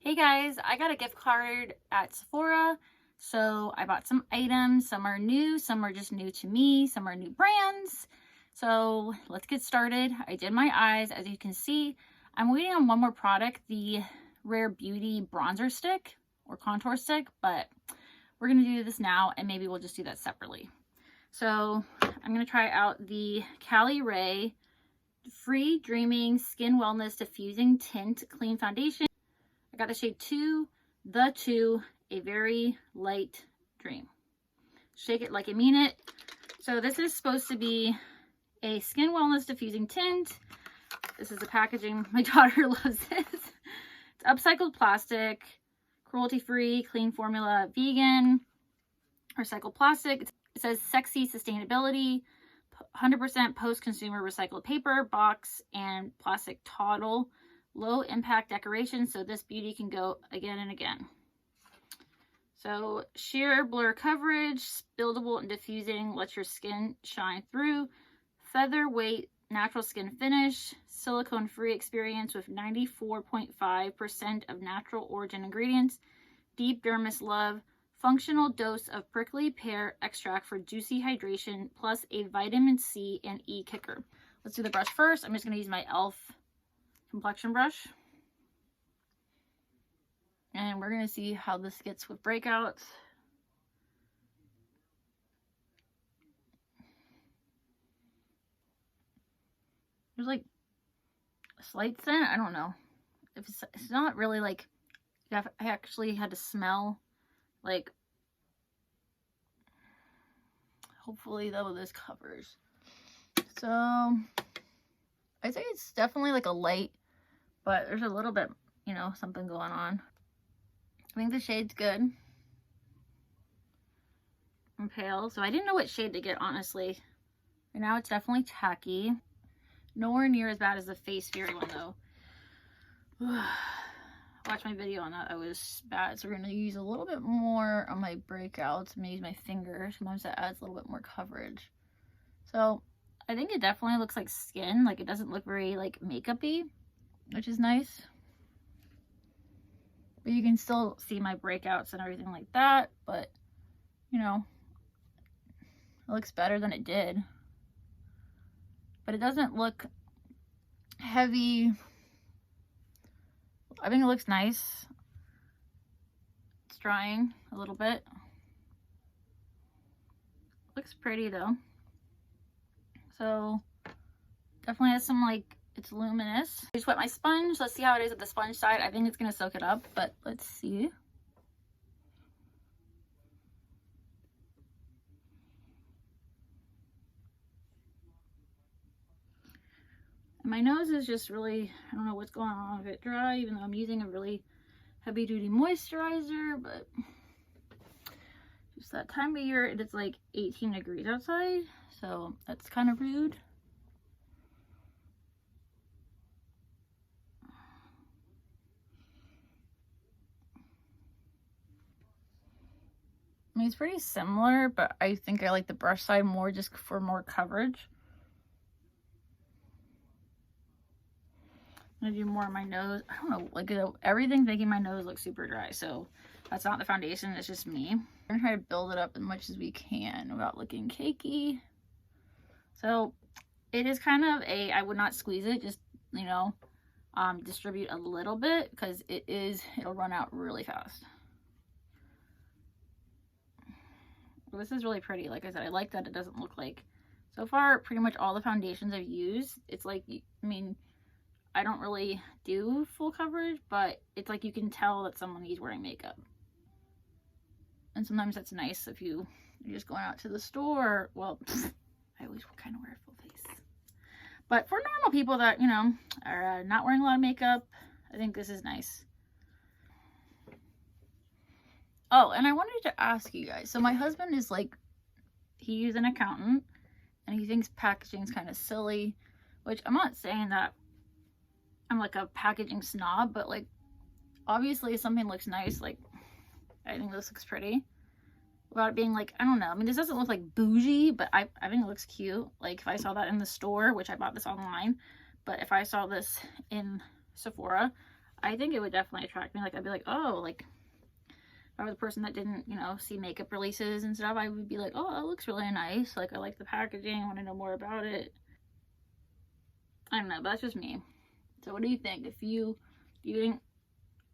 Hey guys, I got a gift card at Sephora, so I bought some items. Some are new, some are just new to me, some are new brands. So let's get started. I did my eyes. As you can see, I'm waiting on one more product, the Rare Beauty bronzer stick or contour stick, but we're gonna do this now and maybe we'll just do that separately. So I'm gonna try out the Caliray Freedreaming Skin Wellness Diffusing Tint Clean Foundation. I got the shade 2, a very light dream. Shake it like you mean it. So this is supposed to be a skin wellness diffusing tint. This is the packaging. My daughter loves this. It's upcycled plastic, cruelty free, clean formula, vegan, recycled plastic. It says sexy sustainability, 100% post-consumer recycled paper, box, and plastic tottle. Low impact decoration, so this beauty can go again and again. So sheer blur coverage, buildable and diffusing, lets your skin shine through. Featherweight natural skin finish, silicone free experience with 94.5% of natural origin ingredients. Deep dermis love, functional dose of prickly pear extract for juicy hydration, plus a vitamin C and E kicker. Let's do the brush first. I'm just going to use my e.l.f. complexion brush, and we're gonna see how this gets with breakouts. There's like a slight scent. I don't know if it's not really like, I actually had to smell like, hopefully though this covers. So I think it's definitely like a light, but there's a little bit, you know, something going on. I think the shade's good. I'm pale, so I didn't know what shade to get, honestly. Right now it's definitely tacky. Nowhere near as bad as the Face Fury one, though. Watch my video on that. That was bad. So we're going to use a little bit more on my breakouts. I'm going to use my finger. Sometimes that adds a little bit more coverage. So I think it definitely looks like skin. Like, it doesn't look very, like, makeup-y, which is nice. But you can still see my breakouts and everything like that. But, you know, it looks better than it did. But it doesn't look heavy. I think it looks nice. It's drying a little bit. Looks pretty, though. So definitely has some, like, it's luminous. I just wet my sponge. Let's see how it is with the sponge side. I think it's gonna soak it up, but let's see. And my nose is just really, I don't know what's going on with it dry, even though I'm using a really heavy duty moisturizer, but just that time of year, it's like 18 degrees outside, so that's kind of rude. I mean, it's pretty similar, but I think I like the brush side more just for more coverage. I'm gonna do more on my nose. I don't know, like, everything's making my nose look super dry, so that's not the foundation, it's just me. We're gonna try to build it up as much as we can without looking cakey. So it is kind of a, I would not squeeze it, just, you know, distribute a little bit, because it'll run out really fast. Well, this is really pretty. Like I said, I like that it doesn't look like, so far pretty much all the foundations I've used, it's like, I mean, I don't really do full coverage, but it's like you can tell that someone is wearing makeup. And sometimes that's nice if you're just going out to the store. Well, I always kind of wear a full face. But for normal people that, you know, are not wearing a lot of makeup, I think this is nice. Oh, and I wanted to ask you guys. So my husband is like, he's an accountant, and he thinks packaging is kind of silly, which I'm not saying that I'm like a packaging snob, but like, obviously if something looks nice, like, I think this looks pretty without it being like, I don't know, I mean, this doesn't look like bougie, but I think it looks cute. Like, if I saw that in the store, which I bought this online, but if I saw this in Sephora, I think it would definitely attract me. Like, I'd be like, oh, like, if I was a person that didn't, you know, see makeup releases and stuff, I would be like, oh, that looks really nice. Like, I like the packaging. I want to know more about it. I don't know, but that's just me. So what do you think? If you think,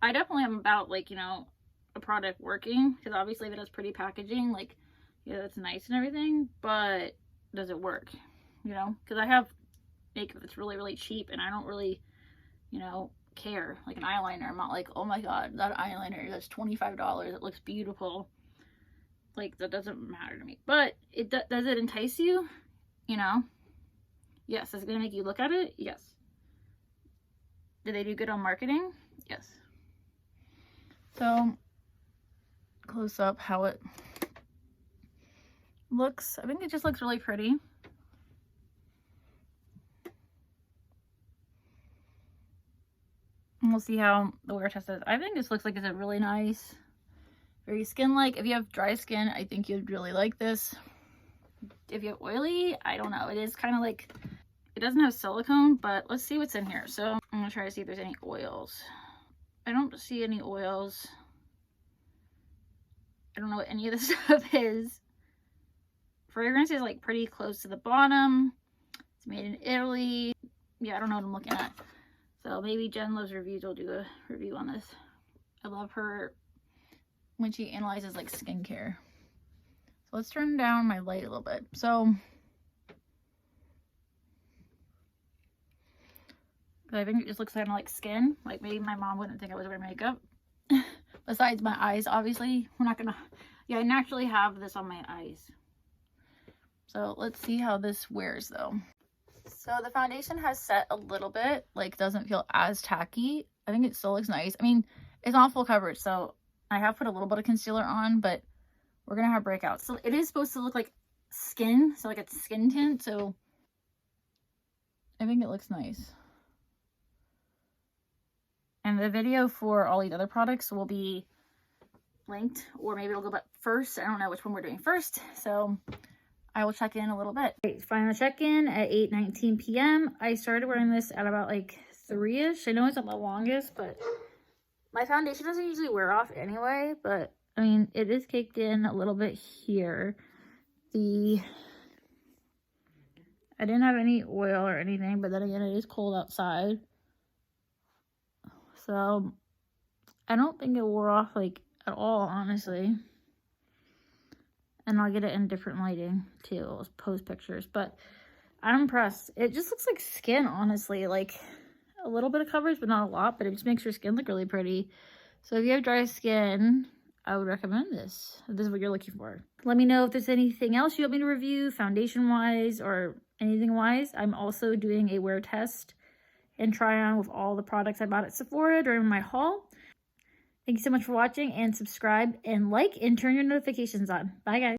I definitely am about, like, you know, a product working, because obviously if it has pretty packaging, like, yeah, that's nice and everything, but does it work? You know, because I have makeup that's really, really cheap, and I don't really, you know, care. Like an eyeliner, I'm not like, oh my god, that eyeliner, that's $25, it looks beautiful. Like, that doesn't matter to me. But it does it entice you? You know? Yes. Is it gonna make you look at it? Yes. Did they do good on marketing? Yes. So, close up how it looks. I think it just looks really pretty. And we'll see how the wear test is. I think this looks like it's a really nice, very skin-like. If you have dry skin, I think you'd really like this. If you have oily, I don't know. It is kind of like, it doesn't have silicone, but let's see what's in here. So I'm gonna try to see if there's any oils. I don't see any oils. I don't know what any of this stuff is. Fragrance is like pretty close to the bottom. It's made in Italy. Yeah, I don't know what I'm looking at. So maybe Jen Loves Reviews will do a review on this. I love her when she analyzes like skincare. So let's turn down my light a little bit. So I think it just looks kind of like skin. Like, maybe my mom wouldn't think I was wearing makeup. Besides my eyes, obviously. We're not gonna, yeah, I naturally have this on my eyes. So let's see how this wears though. So the foundation has set a little bit, like doesn't feel as tacky. I think it still looks nice. I mean, it's not full coverage, so I have put a little bit of concealer on, but we're gonna have breakouts. So it is supposed to look like skin, so like it's skin tint, so I think it looks nice. And the video for all these other products will be linked, or maybe it'll go back first. I don't know which one we're doing first, so I will check in a little bit. Right, final check-in at 8:19 p.m. I started wearing this at about like 3-ish. I know it's not the longest, but my foundation doesn't usually wear off anyway, but I mean, it is caked in a little bit here. I didn't have any oil or anything, but then again, it is cold outside. So I don't think it wore off like at all, honestly. And I'll get it in different lighting too. I'll post pictures, but I'm impressed. It just looks like skin, honestly. Like a little bit of coverage, but not a lot, but it just makes your skin look really pretty. So if you have dry skin, I would recommend this. If this is what you're looking for. Let me know if there's anything else you want me to review, foundation-wise or anything-wise. I'm also doing a wear test and try on with all the products I bought at Sephora during my haul. Thank you so much for watching, and subscribe and like and turn your notifications on. Bye guys.